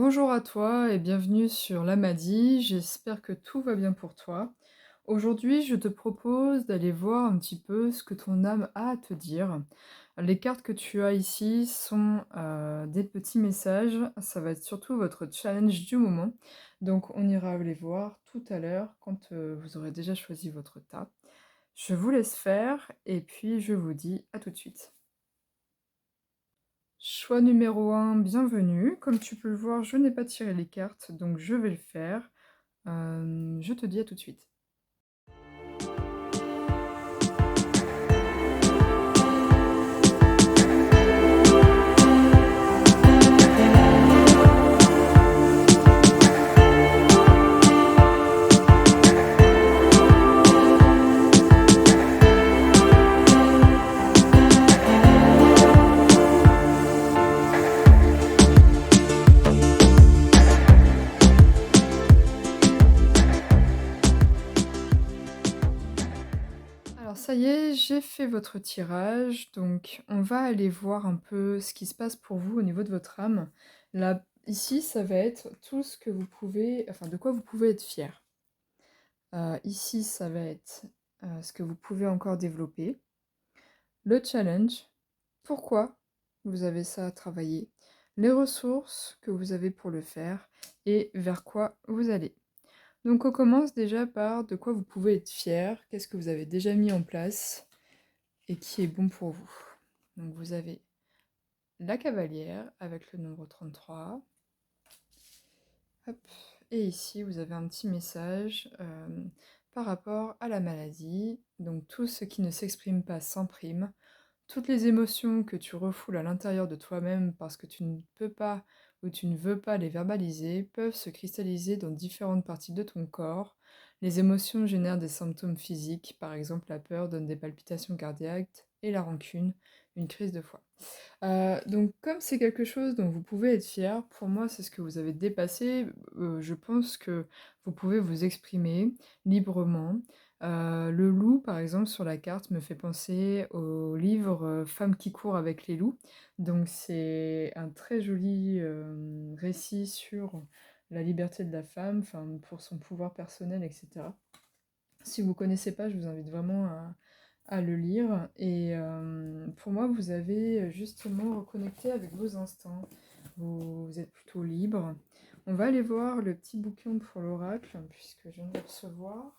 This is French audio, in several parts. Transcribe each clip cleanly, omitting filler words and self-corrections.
Bonjour à toi et bienvenue sur l'Amadi, j'espère que tout va bien pour toi. Aujourd'hui, je te propose d'aller voir un petit peu ce que ton âme a à te dire. Les cartes que tu as ici sont des petits messages, ça va être surtout votre challenge du moment. Donc on ira les voir tout à l'heure quand vous aurez déjà choisi votre tas. Je vous laisse faire et puis je vous dis à tout de suite. Choix numéro 1, bienvenue. Comme tu peux le voir, je n'ai pas tiré les cartes, donc je vais le faire. Je te dis à tout de suite. Alors ça y est, j'ai fait votre tirage, donc on va aller voir un peu ce qui se passe pour vous au niveau de votre âme. Là, ici, ça va être tout ce que vous pouvez, enfin de quoi vous pouvez être fier. Ici, ça va être ce que vous pouvez encore développer. Le challenge, pourquoi vous avez ça à travailler. Les ressources que vous avez pour le faire et vers quoi vous allez. Donc on commence déjà par de quoi vous pouvez être fier, qu'est-ce que vous avez déjà mis en place et qui est bon pour vous. Donc vous avez la cavalière avec le nombre 33. Hop. Et ici vous avez un petit message par rapport à la maladie. Donc tout ce qui ne s'exprime pas s'imprime. Toutes les émotions que tu refoules à l'intérieur de toi-même parce que tu ne peux pas ou tu ne veux pas les verbaliser peuvent se cristalliser dans différentes parties de ton corps. Les émotions génèrent des symptômes physiques, par exemple la peur donne des palpitations cardiaques et la rancune, une crise de foie. Donc comme c'est quelque chose dont vous pouvez être fier, pour moi c'est ce que vous avez dépassé, je pense que vous pouvez vous exprimer librement. Le loup par exemple sur la carte me fait penser au livre, Femmes qui courent avec les loups. Donc c'est un très joli, récit sur la liberté de la femme, enfin pour son pouvoir personnel et cetera. Si vous connaissez pas, je vous invite vraiment à le lire. Et pour moi, vous avez justement reconnecté avec vos instincts. Vous êtes plutôt libre. On va aller voir le petit bouquin pour l'oracle, puisque je viens de le recevoir.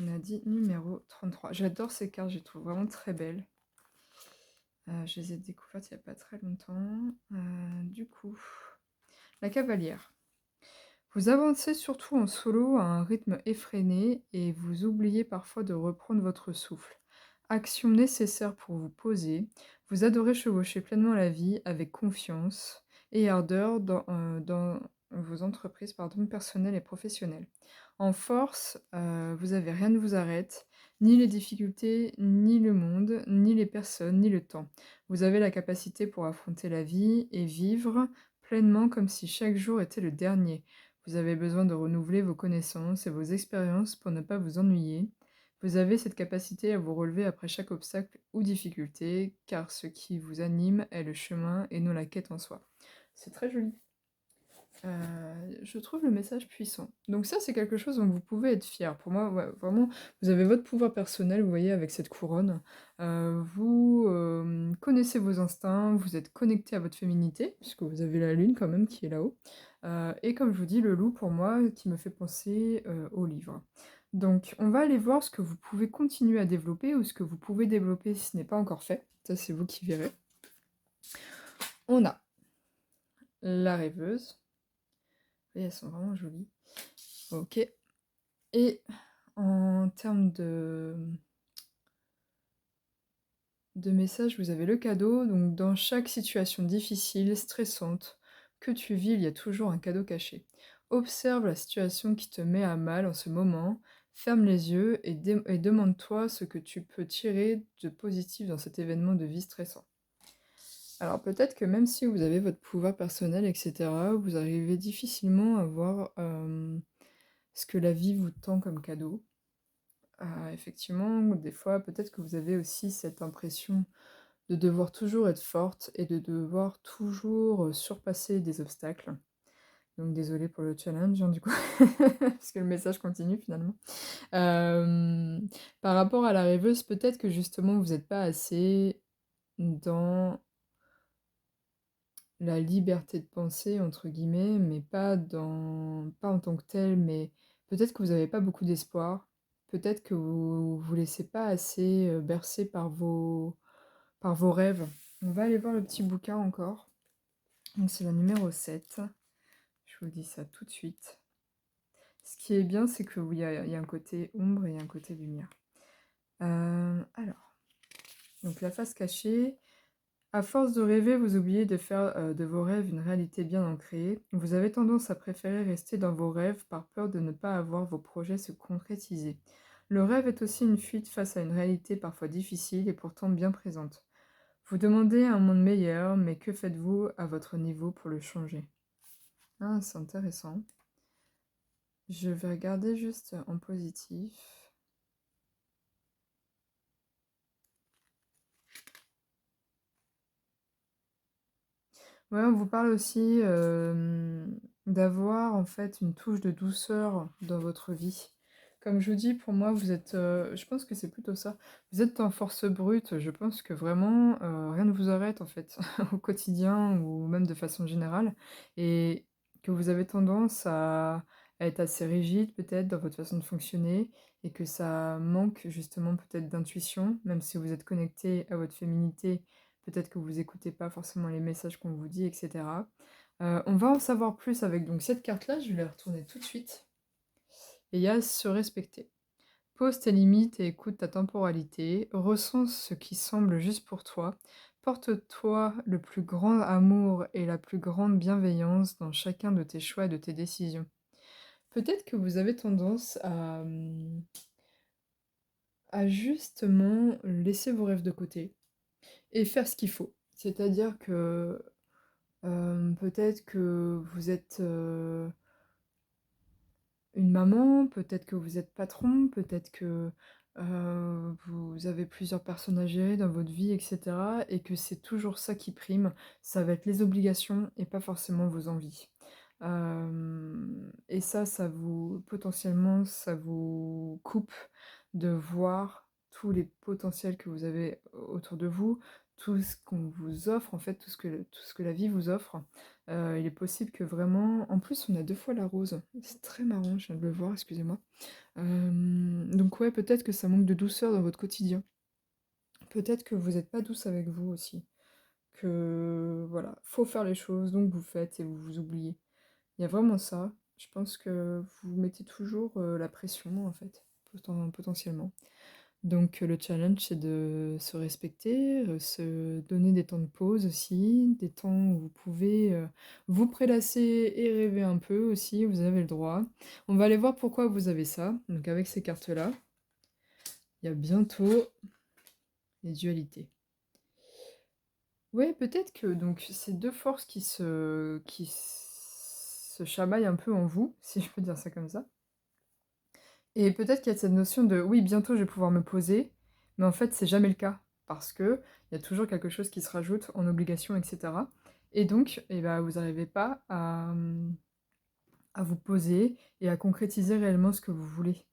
On a dit numéro 33. J'adore ces cartes, je les trouve vraiment très belles. Je les ai découvertes il n'y a pas très longtemps. Du coup, la cavalière. Vous avancez surtout en solo à un rythme effréné et vous oubliez parfois de reprendre votre souffle. Action nécessaire pour vous poser, vous adorez chevaucher pleinement la vie avec confiance et ardeur dans vos entreprises personnelles et professionnelles. En force, vous avez rien ne vous arrête, ni les difficultés, ni le monde, ni les personnes, ni le temps. Vous avez la capacité pour affronter la vie et vivre pleinement comme si chaque jour était le dernier. Vous avez besoin de renouveler vos connaissances et vos expériences pour ne pas vous ennuyer. Vous avez cette capacité à vous relever après chaque obstacle ou difficulté, car ce qui vous anime est le chemin et non la quête en soi. C'est très joli. Je trouve le message puissant. Donc ça, c'est quelque chose dont vous pouvez être fier. Pour moi, ouais, vraiment, vous avez votre pouvoir personnel, vous voyez, avec cette couronne. Vous connaissez vos instincts, vous êtes connecté à votre féminité, puisque vous avez la lune quand même qui est là-haut. Et comme je vous dis, le loup, pour moi, qui me fait penser au livre. Donc, on va aller voir ce que vous pouvez continuer à développer ou ce que vous pouvez développer si ce n'est pas encore fait. Ça, c'est vous qui verrez. On a la rêveuse. Et elles sont vraiment jolies. Ok. Et en termes de messages, vous avez le cadeau. Donc dans chaque situation difficile, stressante que tu vis, il y a toujours un cadeau caché. Observe la situation qui te met à mal en ce moment. Ferme les yeux et demande-toi ce que tu peux tirer de positif dans cet événement de vie stressant. Alors peut-être que même si vous avez votre pouvoir personnel, etc., vous arrivez difficilement à voir ce que la vie vous tend comme cadeau. Effectivement, des fois, peut-être que vous avez aussi cette impression de devoir toujours être forte et de devoir toujours, surpasser des obstacles. Donc désolée pour le challenge, hein, du coup, parce que le message continue finalement. Hem, Par rapport à la rêveuse, peut-être que justement vous êtes pas assez dans la «liberté de penser» entre guillemets, mais pas en tant que telle, mais peut-être que vous avez pas beaucoup d'espoir. Peut-être que vous vous laissez pas assez, bercer par vos rêves. On va aller voir le petit bouquin encore. Donc c'est la numéro 7. Je vous dis ça tout de suite. Ce qui est bien, c'est que oui, il y a un côté ombre et il y a un côté lumière. Alors, donc la face cachée. À force de rêver, vous oubliez de faire de vos rêves une réalité bien ancrée. Vous avez tendance à préférer rester dans vos rêves par peur de ne pas avoir vos projets se concrétiser. Le rêve est aussi une fuite face à une réalité parfois difficile et pourtant bien présente. Vous demandez un monde meilleur, mais que faites-vous à votre niveau pour le changer? Ah, c'est intéressant. Je vais regarder juste en positif. Ouais, on vous parle aussi d'avoir en fait une touche de douceur dans votre vie. Comme je vous dis, pour moi, vous êtes, je pense que c'est plutôt ça. Vous êtes en force brute. Je pense que vraiment rien ne vous arrête en fait au quotidien ou même de façon générale, et que vous avez tendance à être assez rigide peut-être dans votre façon de fonctionner, et que ça manque justement peut-être d'intuition, même si vous êtes connecté à votre féminité. Peut-être que vous écoutez pas forcément les messages qu'on vous dit, etc. On va en savoir plus avec donc cette carte-là, je vais la retourner tout de suite. Et il y a se respecter. Pose tes limites et écoute ta temporalité. Ressens ce qui semble juste pour toi. Porte-toi le plus grand amour et la plus grande bienveillance dans chacun de tes choix et de tes décisions. Peut-être que vous avez tendance à justement laisser vos rêves de côté et faire ce qu'il faut. C'est-à-dire que peut-être que vous êtes, une maman, peut-être que vous êtes patron, peut-être que, vous avez plusieurs personnes à gérer dans votre vie et cetera, et que c'est toujours ça qui prime. Ça va être les obligations et pas forcément vos envies. Et ça vous potentiellement, ça vous coupe de voir tous les potentiels que vous avez autour de vous, tout ce qu'on vous offre, en fait, tout ce que la vie vous offre. Il est possible que vraiment en plus, on a 2 fois la rose. C'est très marrant, je viens de le voir, excusez-moi. Donc ouais, peut-être que ça manque de douceur dans votre quotidien. Peut-être que vous êtes pas douce avec vous aussi. Que voilà, faut faire les choses, donc vous faites et vous vous oubliez. Il y a vraiment ça. Je pense que vous mettez toujours, la pression, en fait, potentiellement. Donc le challenge, c'est de se respecter, se donner des temps de pause aussi, des temps où vous pouvez, vous prélasser et rêver un peu aussi, vous avez le droit. On va aller voir pourquoi vous avez ça. Donc avec ces cartes-là, il y a bientôt les dualités. Ouais, peut-être que donc ces 2 forces qui se chamaillent un peu en vous, si je peux dire ça comme ça. Et peut-être qu'il y a cette notion de: «Oui, bientôt je vais pouvoir me poser», mais en fait, c'est jamais le cas parce qu'il y a toujours quelque chose qui se rajoute en obligation et cetera, et donc et bah, vous n'arrivez pas à vous poser et à concrétiser réellement ce que vous voulez.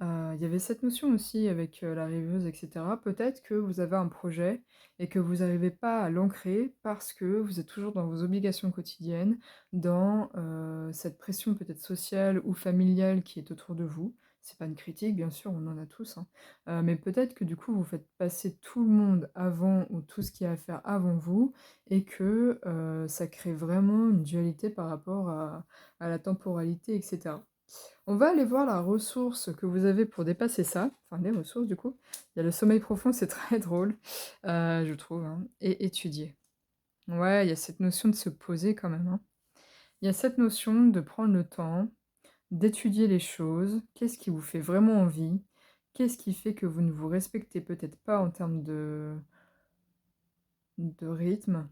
Il y avait cette notion aussi avec, la rêveuse et cetera. Peut-être que vous avez un projet et que vous n'arrivez pas à l'ancrer parce que vous êtes toujours dans vos obligations quotidiennes, dans, cette pression peut-être sociale ou familiale qui est autour de vous. C'est pas une critique, bien sûr, on en a tous, hein. Mais peut-être que du coup, vous faites passer tout le monde avant, ou tout ce qu'il y a à faire avant vous, et que, ça crée vraiment une dualité par rapport à la temporalité et cetera. On va aller voir la ressource que vous avez pour dépasser ça, enfin les ressources du coup. Il y a le sommeil profond, c'est très drôle, je trouve, hein, et étudier. Ouais, il y a cette notion de se poser quand même, hein. Il y a cette notion de prendre le temps, d'étudier les choses. Qu'est-ce qui vous fait vraiment envie? Qu'est-ce qui fait que vous ne vous respectez peut-être pas en termes de rythme?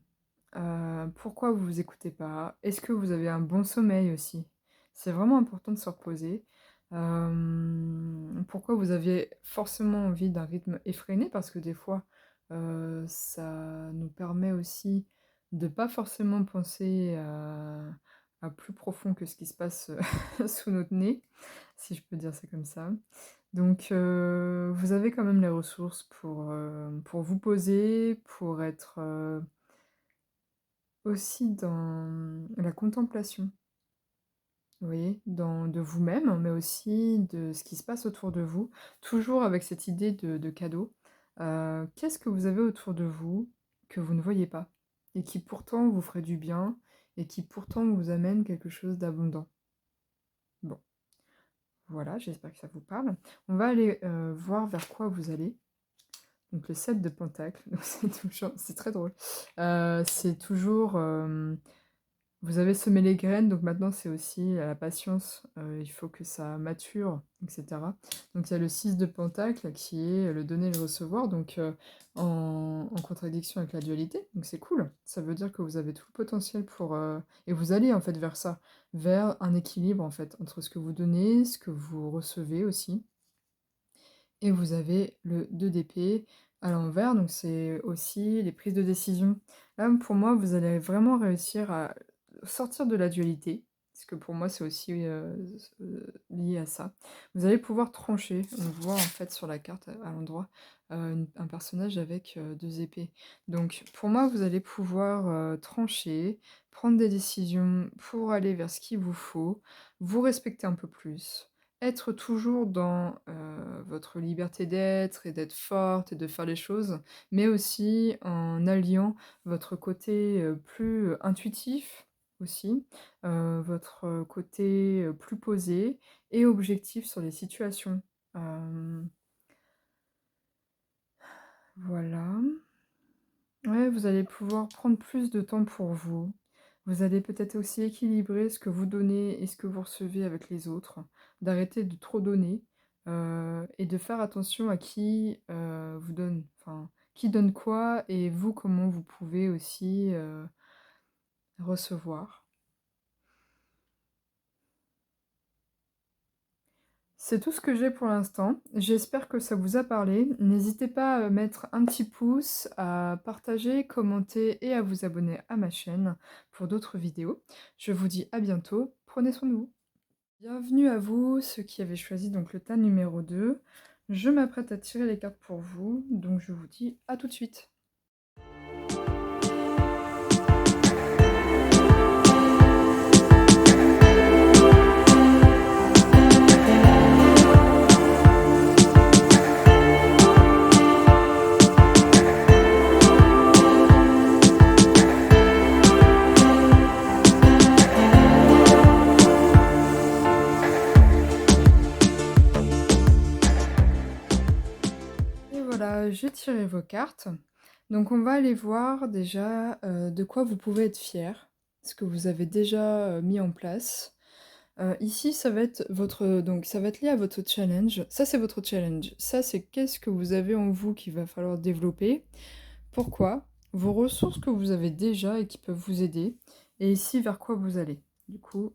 Pourquoi vous vous écoutez pas? Est-ce que vous avez un bon sommeil aussi? C'est vraiment important de se reposer. Pourquoi vous avez forcément envie d'un rythme effréné? Parce que des fois, Ça nous permet aussi de pas forcément penser à plus profond que ce qui se passe, sous notre nez, si je peux dire ça comme ça. Donc vous avez quand même les ressources pour vous poser, pour être, aussi dans la contemplation. Vous voyez? De vous-même, mais aussi de ce qui se passe autour de vous, toujours avec cette idée de cadeau. Qu'est-ce que vous avez autour de vous que vous ne voyez pas? Et qui pourtant vous ferait du bien et qui pourtant vous amène quelque chose d'abondant? Bon, voilà, j'espère que ça vous parle. On va aller, voir vers quoi vous allez. Donc le 7 de pentacles, donc c'est très drôle. C'est toujours, vous avez semé les graines, donc maintenant c'est aussi la patience, il faut que ça mature, et cetera. Donc il y a le 6 de pentacle qui est le donner et le recevoir, donc en contradiction avec la dualité, donc c'est cool. Ça veut dire que vous avez tout le potentiel pour, et vous allez en fait vers ça, vers un équilibre en fait, entre ce que vous donnez, ce que vous recevez aussi. Et vous avez le 2 d'épée à l'envers, donc c'est aussi les prises de décision. Là, pour moi, vous allez vraiment réussir à sortir de la dualité, parce que pour moi, c'est aussi, lié à ça. Vous allez pouvoir trancher. On voit en fait sur la carte à l'endroit, un personnage avec, 2 épées. Donc pour moi, vous allez pouvoir, trancher, prendre des décisions pour aller vers ce qu'il vous faut, vous respecter un peu plus. Être toujours dans, votre liberté d'être et d'être forte et de faire les choses, mais aussi en alliant votre côté, plus, intuitif aussi, votre côté, plus posé et objectif sur les situations. Hem, voilà. Ouais, vous allez pouvoir prendre plus de temps pour vous. Vous allez peut-être aussi équilibrer ce que vous donnez et ce que vous recevez avec les autres. D'arrêter de trop donner, et de faire attention à qui, vous donne. Enfin, qui donne quoi et vous, comment vous pouvez aussi, recevoir. C'est tout ce que j'ai pour l'instant. J'espère que ça vous a parlé. N'hésitez pas à mettre un petit pouce, à partager, commenter et à vous abonner à ma chaîne pour d'autres vidéos. Je vous dis à bientôt. Prenez soin de vous. Bienvenue à vous, ceux qui avaient choisi donc le tas numéro 2. Je m'apprête à tirer les cartes pour vous, donc je vous dis à tout de suite. Et voilà, j'ai tiré vos cartes. Donc on va aller voir déjà de quoi vous pouvez être fier, ce que vous avez déjà mis en place. Ici, ça va être votre donc ça va être lié à votre challenge. Ça, c'est votre challenge. Ça, c'est qu'est-ce que vous avez en vous qu'il va falloir développer. Pourquoi? Vos ressources que vous avez déjà et qui peuvent vous aider. Et ici, vers quoi vous allez. Du coup,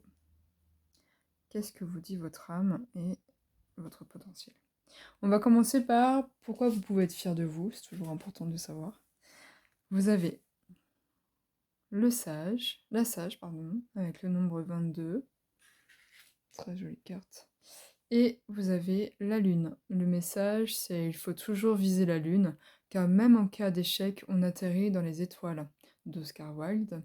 qu'est-ce que vous dit votre âme et votre potentiel? On va commencer par pourquoi vous pouvez être fier de vous. C'est toujours important de savoir. Vous avez la sage, pardon, avec le nombre 22. Très jolie carte. Et vous avez la lune. Le message, c'est il faut toujours viser la lune, car même en cas d'échec, on atterrit dans les étoiles, d'Oscar Wilde.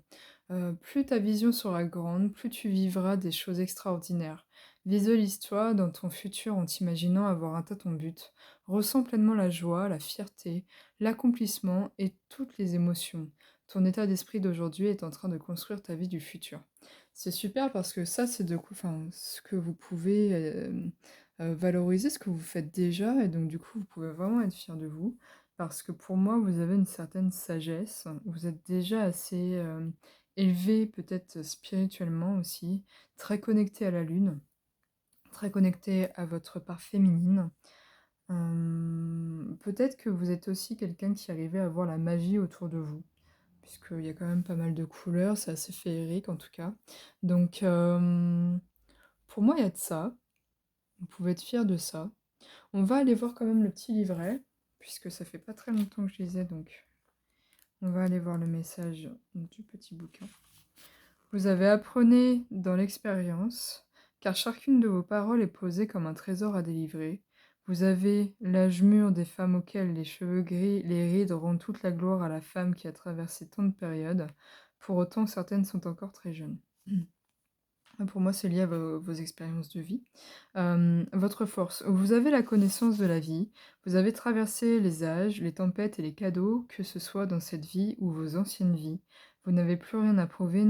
Plus ta vision sera grande, plus tu vivras des choses extraordinaires. Visualise-toi dans ton futur en t'imaginant avoir atteint ton but. Ressens pleinement la joie, la fierté, l'accomplissement et toutes les émotions. Ton état d'esprit d'aujourd'hui est en train de construire ta vie du futur. C'est super parce que ça, c'est de coup enfin, ce que vous pouvez, valoriser, ce que vous faites déjà et donc du coup, vous pouvez vraiment être fier de vous. Parce que pour moi, vous avez une certaine sagesse, vous êtes déjà assez, élevé peut-être spirituellement aussi, très connecté à la lune, très connecté à votre part féminine. Peut-être que vous êtes aussi quelqu'un qui arrivait à voir la magie autour de vous. Puisqu'il y a quand même pas mal de couleurs, c'est assez féerique en tout cas. Donc, pour moi, il y a de ça. Vous pouvez être fiers de ça. On va aller voir quand même le petit livret, puisque ça fait pas très longtemps que je les ai, donc on va aller voir le message du petit bouquin. Vous avez appris dans l'expérience, car chacune de vos paroles est posée comme un trésor à délivrer. Vous avez l'âge mûr des femmes auxquelles les cheveux gris, les rides rendent toute la gloire à la femme qui a traversé tant de périodes. Pour autant, certaines sont encore très jeunes. Pour moi, c'est lié à vos expériences de vie. Votre force. Vous avez la connaissance de la vie. Vous avez traversé les âges, les tempêtes et les cadeaux, que ce soit dans cette vie ou vos anciennes vies. Vous n'avez plus rien à prouver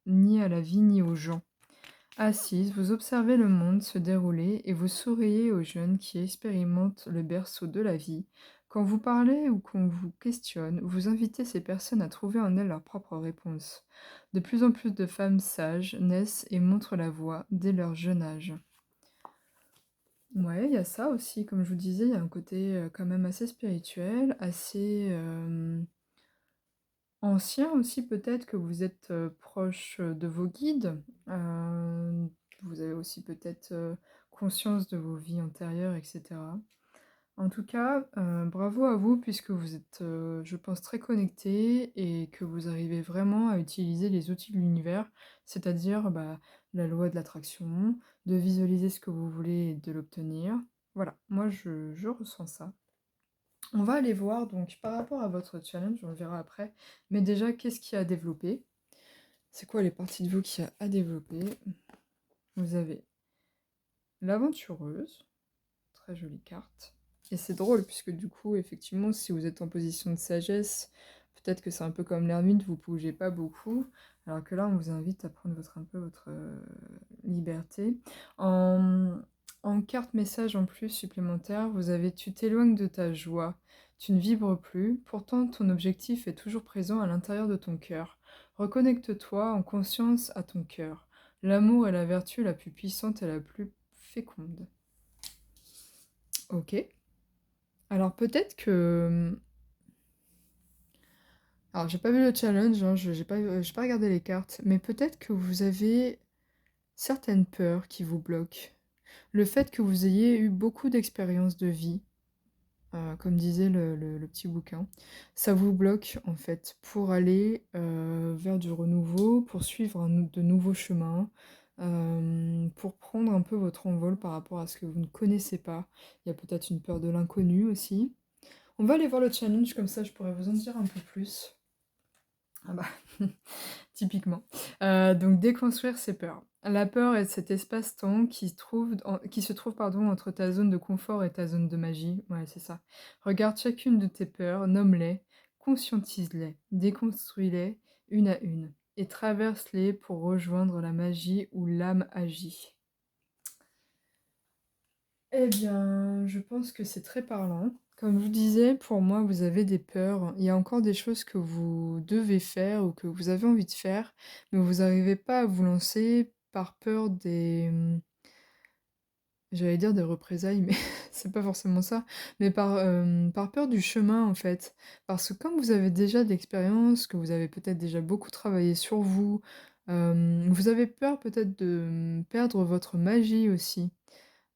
ni à la vie ni aux gens. Assise, vous observez le monde se dérouler et vous souriez aux jeunes qui expérimentent le berceau de la vie. Quand vous parlez ou qu'on vous questionne, vous invitez ces personnes à trouver en elles leurs propres réponses. De plus en plus de femmes sages naissent et montrent la voie dès leur jeune âge. Ouais, il y a ça aussi, comme je vous disais, il y a un côté quand même assez spirituel, assez ancien aussi peut-être que vous êtes proche de vos guides. Vous avez aussi peut-être conscience de vos vies antérieures, etc. En tout cas, bravo à vous puisque vous êtes, je pense, très connectés et que vous arrivez vraiment à utiliser les outils de l'univers, c'est-à-dire la loi de l'attraction, de visualiser ce que vous voulez et de l'obtenir. Voilà, moi je ressens ça. On va aller voir donc par rapport à votre challenge, on le verra après, mais déjà qu'est-ce qu'il y a à développer? C'est quoi les parties de vous qu'il y a à développer? Vous avez l'aventureuse, très jolie carte. Et c'est drôle, puisque du coup, effectivement, si vous êtes en position de sagesse, peut-être que c'est un peu comme l'ermite, vous bougez pas beaucoup, alors que là, on vous invite à prendre un peu votre liberté. En carte message en plus supplémentaire, vous avez tu t'éloignes de ta joie, tu ne vibres plus, pourtant ton objectif est toujours présent à l'intérieur de ton cœur. Reconnecte-toi en conscience à ton cœur. L'amour est la vertu la plus puissante et la plus féconde. Ok. Alors peut-être que... Alors j'ai pas vu le challenge, hein, j'ai pas regardé les cartes, mais peut-être que vous avez certaines peurs qui vous bloquent. Le fait que vous ayez eu beaucoup d'expériences de vie, comme disait le petit bouquin, ça vous bloque en fait pour aller vers du renouveau, pour suivre de nouveaux chemins, pour prendre un peu votre envol par rapport à ce que vous ne connaissez pas. Il y a peut-être une peur de l'inconnu aussi. On va aller voir le challenge, comme ça je pourrais vous en dire un peu plus. Ah bah, typiquement. Donc déconstruire ses peurs. La peur est cet espace-temps qui se trouve entre ta zone de confort et ta zone de magie. Ouais, c'est ça. Regarde chacune de tes peurs, nomme-les, conscientise-les, déconstruis-les une à une, et traverse-les pour rejoindre la magie où l'âme agit. Eh bien, je pense que c'est très parlant. Comme je vous disais, pour moi, vous avez des peurs. Il y a encore des choses que vous devez faire ou que vous avez envie de faire, mais vous n'arrivez pas à vous lancer par peur j'allais dire des représailles, mais c'est pas forcément ça, mais par peur du chemin en fait. Parce que comme vous avez déjà de l'expérience, que vous avez peut-être déjà beaucoup travaillé sur vous, vous avez peur peut-être de perdre votre magie aussi.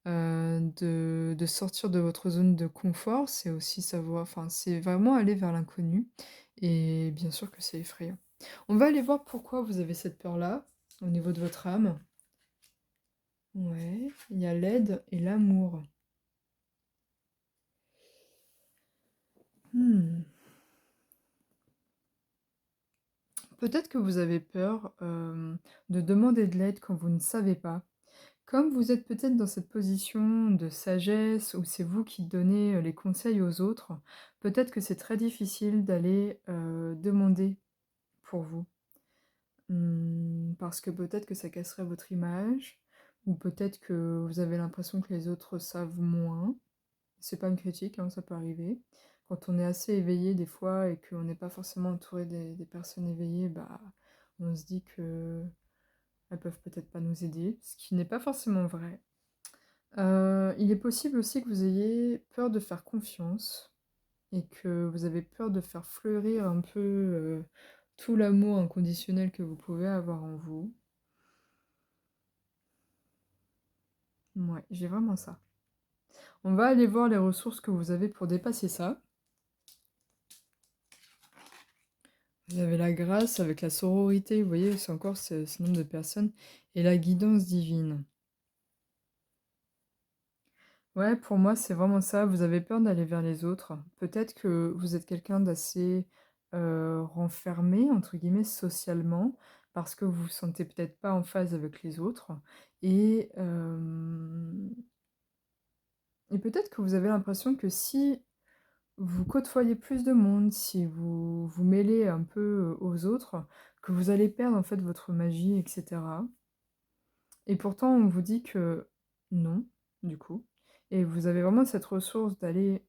De sortir de votre zone de confort, c'est aussi savoir enfin, c'est vraiment aller vers l'inconnu et bien sûr que c'est effrayant. On va aller voir pourquoi vous avez cette peur-là, au niveau de votre âme. Ouais, il y a l'aide et l'amour. Mmh. Peut-être que vous avez peur, de demander de l'aide quand vous ne savez pas. Comme vous êtes peut-être dans cette position de sagesse où c'est vous qui donnez, les conseils aux autres, peut-être que c'est très difficile d'aller, demander pour vous. Parce que peut-être que ça casserait votre image, ou peut-être que vous avez l'impression que les autres savent moins. C'est pas une critique, hein, ça peut arriver. Quand on est assez éveillé des fois et qu'on n'est pas forcément entouré des personnes éveillées, on se dit qu'elles peuvent peut-être pas nous aider, ce qui n'est pas forcément vrai. Il est possible aussi que vous ayez peur de faire confiance et que vous avez peur de faire fleurir un peu, tout l'amour inconditionnel que vous pouvez avoir en vous. Ouais, j'ai vraiment ça. On va aller voir les ressources que vous avez pour dépasser ça. Vous avez la grâce avec la sororité, vous voyez, c'est encore ce nombre de personnes, et la guidance divine. Ouais, pour moi, c'est vraiment ça. Vous avez peur d'aller vers les autres. Peut-être que vous êtes quelqu'un d'assez renfermé, entre guillemets, socialement, parce que vous vous sentez peut-être pas en phase avec les autres. Et, et peut-être que vous avez l'impression que si vous côtoyez plus de monde, si vous vous mêlez un peu aux autres, que vous allez perdre en fait votre magie, etc. Et pourtant, on vous dit que non, du coup. Et vous avez vraiment cette ressource d'aller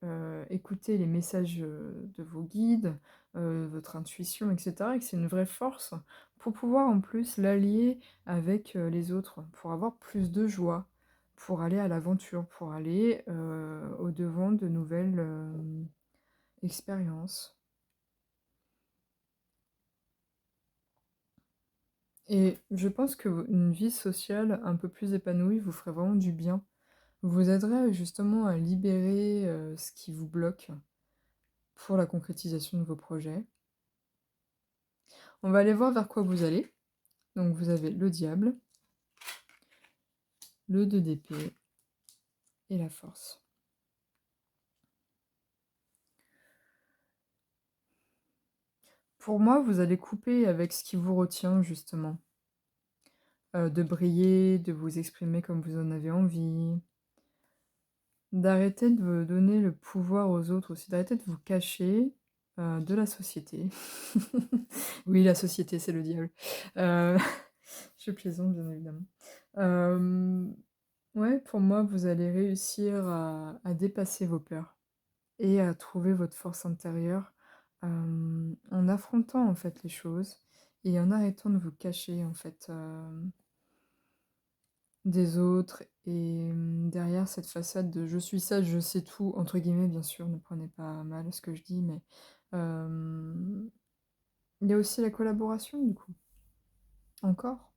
écouter les messages de vos guides, votre intuition, etc. Et que c'est une vraie force pour pouvoir en plus l'allier avec les autres, pour avoir plus de joie, pour aller à l'aventure, pour aller au-devant de nouvelles expériences. Et je pense qu'une vie sociale un peu plus épanouie vous ferait vraiment du bien. Vous aiderait justement à libérer ce qui vous bloque pour la concrétisation de vos projets. On va aller voir vers quoi vous allez. Donc vous avez le diable, le 2 d'épée et la force. Pour moi, vous allez couper avec ce qui vous retient justement. De briller, de vous exprimer comme vous en avez envie. D'arrêter de donner le pouvoir aux autres aussi, d'arrêter de vous cacher de la société. Oui, la société, c'est le diable. Euh, Je plaisante, bien évidemment. Ouais, pour moi, vous allez réussir à dépasser vos peurs et à trouver votre force intérieure en affrontant en fait les choses et en arrêtant de vous cacher en fait des autres et derrière cette façade de je suis sage, je sais tout, entre guillemets, bien sûr, ne prenez pas mal ce que je dis, mais il y a aussi la collaboration du coup. Encore.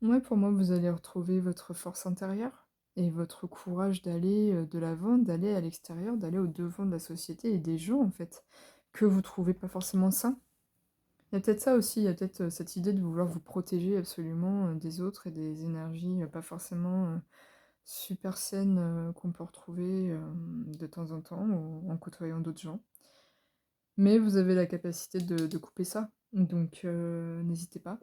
Ouais, pour moi, vous allez retrouver votre force intérieure et votre courage d'aller de l'avant, d'aller à l'extérieur, d'aller au-devant de la société et des gens, en fait, que vous trouvez pas forcément sains. Il y a peut-être ça aussi, il y a peut-être cette idée de vouloir vous protéger absolument des autres et des énergies pas forcément super saines qu'on peut retrouver de temps en temps en côtoyant d'autres gens. Mais vous avez la capacité de couper ça, donc n'hésitez pas.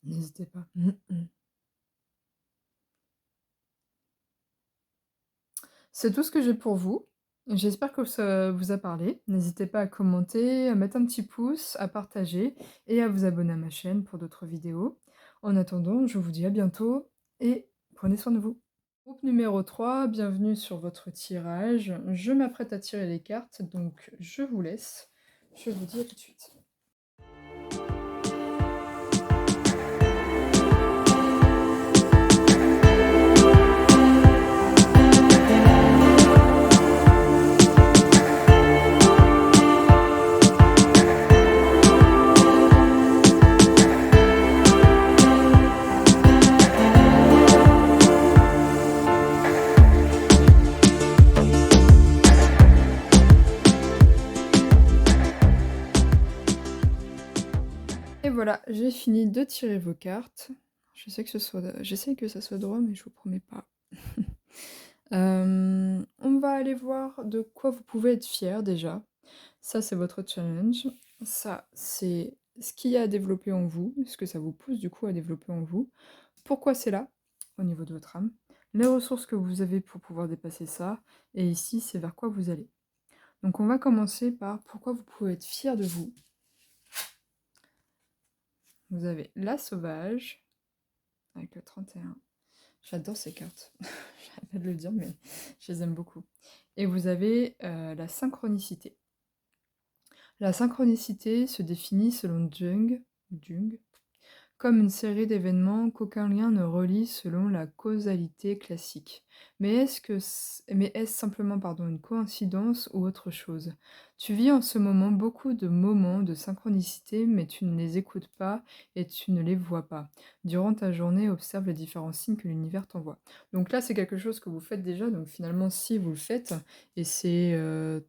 N'hésitez pas. C'est tout ce que j'ai pour vous. J'espère que ça vous a parlé. N'hésitez pas à commenter, à mettre un petit pouce, à partager et à vous abonner à ma chaîne pour d'autres vidéos. En attendant, je vous dis à bientôt et prenez soin de vous. Groupe numéro 3, bienvenue sur votre tirage. Je m'apprête à tirer les cartes, donc je vous laisse. Je vous dis à tout de suite. Et voilà, j'ai fini de tirer vos cartes. J'essaie que ça soit droit, mais je vous promets pas. On va aller voir de quoi vous pouvez être fier déjà. Ça, c'est votre challenge. Ça, c'est ce qu'il y a à développer en vous, ce que ça vous pousse du coup à développer en vous. Pourquoi c'est là, au niveau de votre âme. Les ressources que vous avez pour pouvoir dépasser ça. Et ici, c'est vers quoi vous allez. Donc on va commencer par pourquoi vous pouvez être fier de vous. Vous avez la sauvage, avec le 31. J'adore ces cartes. J'arrête pas de le dire, mais je les aime beaucoup. Et vous avez la synchronicité. La synchronicité se définit selon Jung comme une série d'événements qu'aucun lien ne relie selon la causalité classique. Mais est-ce simplement, pardon, une coïncidence ou autre chose? Tu vis en ce moment beaucoup de moments de synchronicité, mais tu ne les écoutes pas et tu ne les vois pas. Durant ta journée, observe les différents signes que l'univers t'envoie. Donc là, c'est quelque chose que vous faites déjà, donc finalement, si vous le faites, et c'est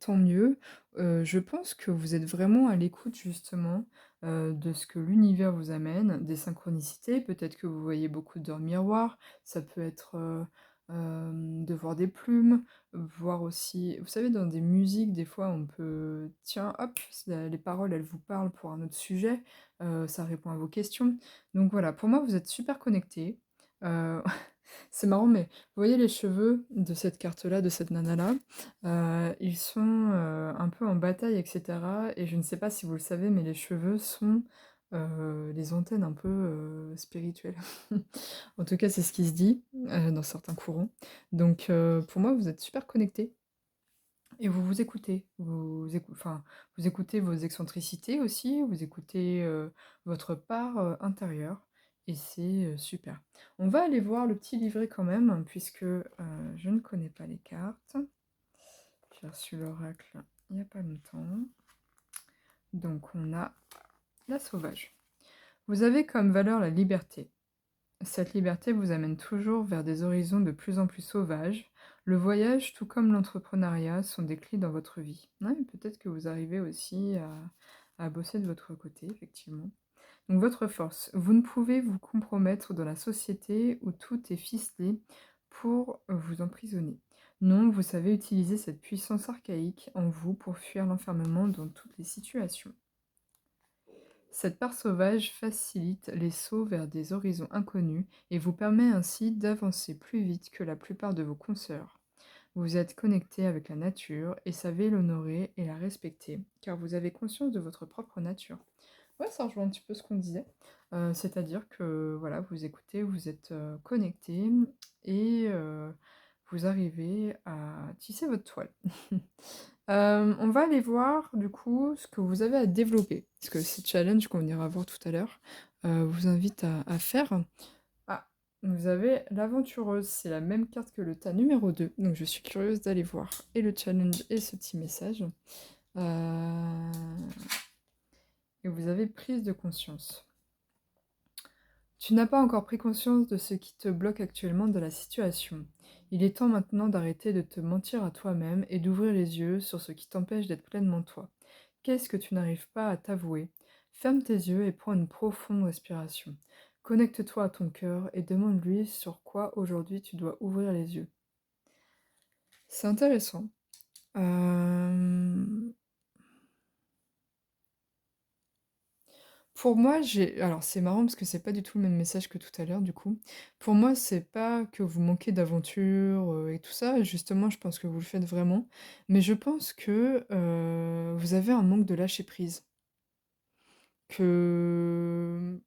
tant mieux, je pense que vous êtes vraiment à l'écoute justement de ce que l'univers vous amène, des synchronicités. Peut-être que vous voyez beaucoup d'heures miroirs, ça peut être de voir des plumes, voir aussi, vous savez, dans des musiques, des fois, on peut, tiens, hop, les paroles, elles vous parlent pour un autre sujet, ça répond à vos questions. Donc voilà, pour moi, vous êtes super connectés. Euh, c'est marrant, mais vous voyez les cheveux de cette carte-là, de cette nana-là, ils sont un peu en bataille, etc. Et je ne sais pas si vous le savez, mais les cheveux sont les antennes un peu spirituelles. En tout cas, c'est ce qui se dit dans certains courants. Donc pour moi, vous êtes super connectés et vous vous écoutez. Enfin, vous écoutez vos excentricités aussi, vous écoutez votre part intérieure. Et c'est super. On va aller voir le petit livret quand même, puisque je ne connais pas les cartes. J'ai reçu l'oracle il n'y a pas longtemps. Donc on a la sauvage. Vous avez comme valeur la liberté. Cette liberté vous amène toujours vers des horizons de plus en plus sauvages. Le voyage, tout comme l'entrepreneuriat, sont des clés dans votre vie. Ouais, peut-être que vous arrivez aussi à bosser de votre côté, effectivement. Donc votre force, vous ne pouvez vous compromettre dans la société où tout est ficelé pour vous emprisonner. Non, vous savez utiliser cette puissance archaïque en vous pour fuir l'enfermement dans toutes les situations. Cette part sauvage facilite les sauts vers des horizons inconnus et vous permet ainsi d'avancer plus vite que la plupart de vos consoeurs. Vous êtes connecté avec la nature et savez l'honorer et la respecter, car vous avez conscience de votre propre nature. Ouais, ça rejoint un petit peu ce qu'on disait. C'est-à-dire que voilà, vous écoutez, vous êtes connecté et vous arrivez à tisser votre toile. On va aller voir du coup ce que vous avez à développer. Parce que ces challenges qu'on ira voir tout à l'heure vous invite à faire. Ah, vous avez l'aventureuse, c'est la même carte que le tas numéro 2. Donc je suis curieuse d'aller voir et le challenge et ce petit message. Euh, Et vous avez prise de conscience. Tu n'as pas encore pris conscience de ce qui te bloque actuellement dans la situation. Il est temps maintenant d'arrêter de te mentir à toi-même et d'ouvrir les yeux sur ce qui t'empêche d'être pleinement toi. Qu'est-ce que tu n'arrives pas à t'avouer? Ferme tes yeux et prends une profonde respiration. Connecte-toi à ton cœur et demande-lui sur quoi aujourd'hui tu dois ouvrir les yeux. C'est intéressant. Euh, Pour moi, j'ai alors c'est marrant parce que c'est pas du tout le même message que tout à l'heure du coup. Pour moi, c'est pas que vous manquez d'aventure, et tout ça, justement, je pense que vous le faites vraiment, mais je pense que, vous avez un manque de lâcher prise. Que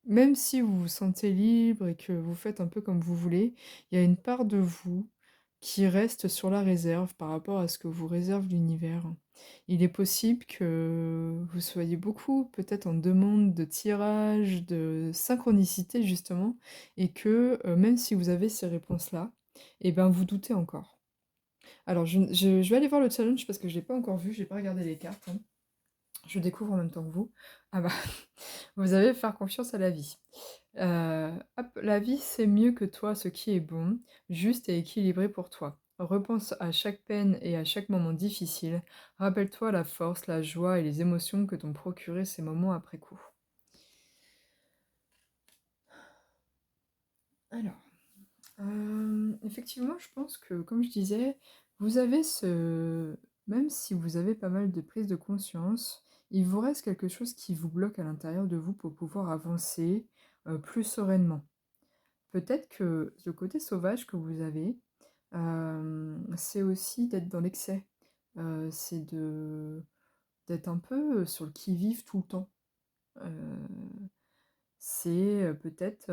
même si vous vous sentez libre et que vous faites un peu comme vous voulez, il y a une part de vous qui reste sur la réserve par rapport à ce que vous réserve l'univers. Il est possible que vous soyez beaucoup peut-être en demande de tirage, de synchronicité justement, et que même si vous avez ces réponses-là, eh ben vous doutez encore. Alors je vais aller voir le challenge parce que je l'ai pas encore vu, j'ai pas regardé les cartes, hein. Je découvre en même temps que vous. Ah bah, vous avez faire confiance à la vie. Hop, la vie sait mieux que toi ce qui est bon, juste et équilibré pour toi. Repense à chaque peine et à chaque moment difficile. Rappelle-toi la force, la joie et les émotions que t'ont procuré ces moments après coup. Alors, effectivement, je pense que, comme je disais, vous avez ce... Même si vous avez pas mal de prise de conscience, il vous reste quelque chose qui vous bloque à l'intérieur de vous pour pouvoir avancer plus sereinement. Peut-être que le côté sauvage que vous avez, c'est aussi d'être dans l'excès. C'est d'être un peu sur le qui-vive tout le temps. Heu, c'est peut-être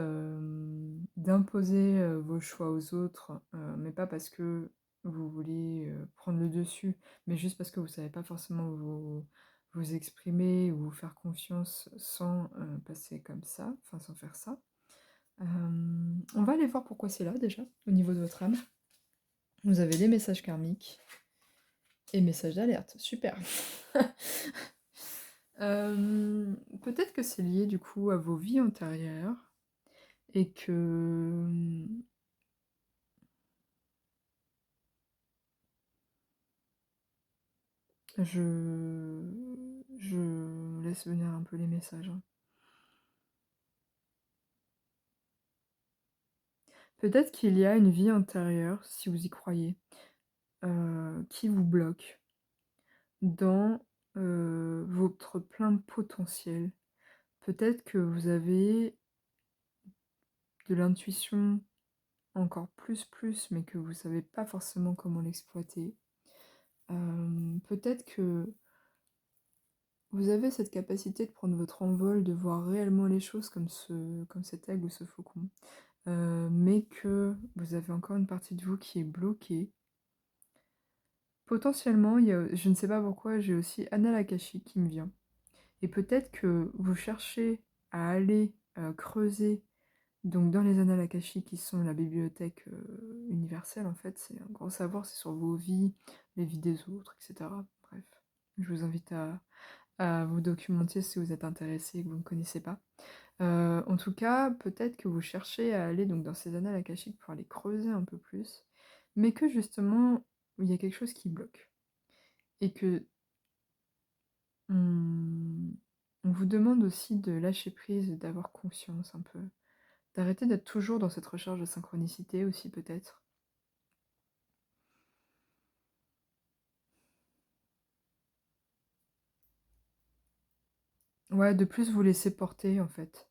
d'imposer vos choix aux autres, mais pas parce que vous voulez prendre le dessus, mais juste parce que vous savez pas forcément vous exprimer ou vous faire confiance sans, passer comme ça, enfin sans faire ça. On va aller voir pourquoi c'est là déjà, au niveau de votre âme. Vous avez les messages karmiques et messages d'alerte, super. Peut-être que c'est lié du coup à vos vies antérieures et que, je laisse venir un peu les messages, hein. Peut-être qu'il y a une vie antérieure, si vous y croyez, qui vous bloque dans, votre plein potentiel. Peut-être que vous avez de l'intuition encore plus, mais que vous savez pas forcément comment l'exploiter. Peut-être que vous avez cette capacité de prendre votre envol, de voir réellement les choses comme cet aigle ou ce faucon, mais que vous avez encore une partie de vous qui est bloquée. Potentiellement, je ne sais pas pourquoi, j'ai aussi Anna Lakashi qui me vient. Et peut-être que vous cherchez à aller creuser donc dans les annales akashiques qui sont la bibliothèque universelle en fait, c'est un grand savoir, c'est sur vos vies, les vies des autres, etc. Bref, je vous invite à vous documenter si vous êtes intéressé et que vous ne connaissez pas. En tout cas, peut-être que vous cherchez à aller donc dans ces annales akashiques pour aller creuser un peu plus, mais que justement, il y a quelque chose qui bloque. Et que on vous demande aussi de lâcher prise, d'avoir confiance un peu. D'arrêter d'être toujours dans cette recherche de synchronicité aussi peut-être. Ouais, de plus vous laisser porter en fait.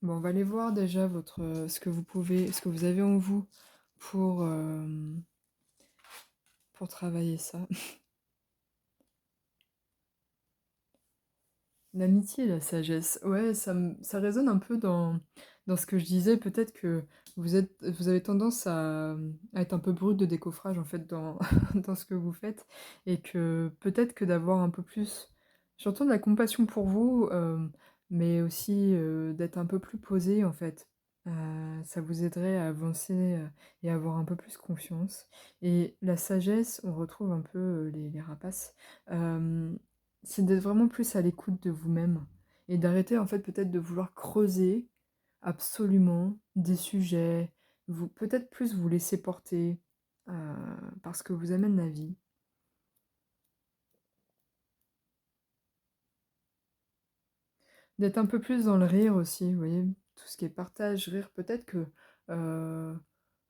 Bon, on va aller voir déjà ce que vous avez en vous pour, pour travailler ça. L'amitié et la sagesse. Ouais, ça résonne un peu dans ce que je disais. Peut-être que vous avez tendance à être un peu brut de décoffrage en fait dans, dans ce que vous faites. Et que peut-être que d'avoir un peu plus. J'entends de la compassion pour vous, mais aussi d'être un peu plus posé en fait. Ça vous aiderait à avancer et à avoir un peu plus confiance. Et la sagesse, on retrouve un peu les rapaces. Euh, c'est d'être vraiment plus à l'écoute de vous-même et d'arrêter en fait peut-être de vouloir creuser absolument des sujets, vous peut-être plus vous laisser porter par ce que vous amène la vie. D'être un peu plus dans le rire aussi, vous voyez, tout ce qui est partage, rire, peut-être que euh,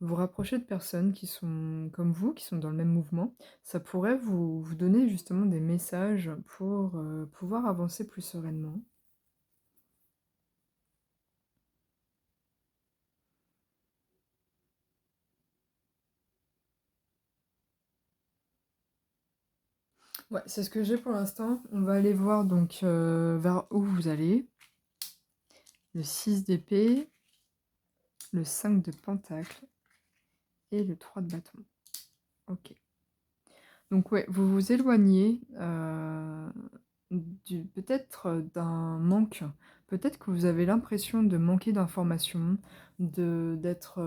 vous rapprocher de personnes qui sont comme vous, qui sont dans le même mouvement, ça pourrait vous donner justement des messages pour pouvoir avancer plus sereinement. Ouais, c'est ce que j'ai pour l'instant. On va aller voir donc vers où vous allez. Le 6 d'épée, le 5 de pentacle et le 3 de bâton. Ok. Donc ouais, vous vous éloignez peut-être d'un manque. Peut-être que vous avez l'impression de manquer d'informations, d'être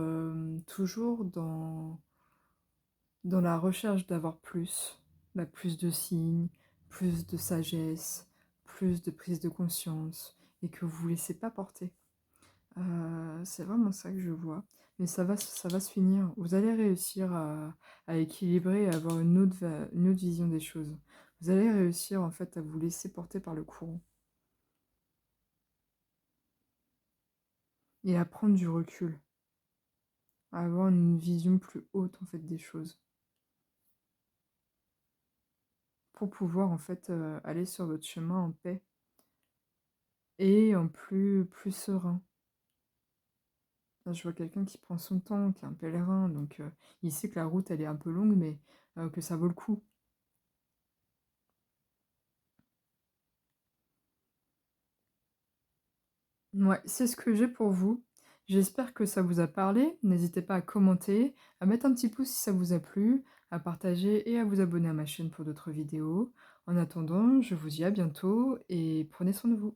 toujours dans la recherche d'avoir plus, bah, plus de signes, plus de sagesse, plus de prise de conscience, et que vous vous laissez pas porter. C'est vraiment ça que je vois. Mais ça va se finir. Vous allez réussir à équilibrer et à avoir une autre vision des choses. Vous allez réussir en fait à vous laisser porter par le courant et à prendre du recul, à avoir une vision plus haute en fait des choses, pour pouvoir en fait aller sur votre chemin en paix et en plus serein. Là, je vois quelqu'un qui prend son temps, qui est un pèlerin, donc il sait que la route elle est un peu longue, mais que ça vaut le coup. Ouais, c'est ce que j'ai pour vous. J'espère que ça vous a parlé. N'hésitez pas à commenter, à mettre un petit pouce si ça vous a plu, à partager et à vous abonner à ma chaîne pour d'autres vidéos. En attendant, je vous dis à bientôt et prenez soin de vous.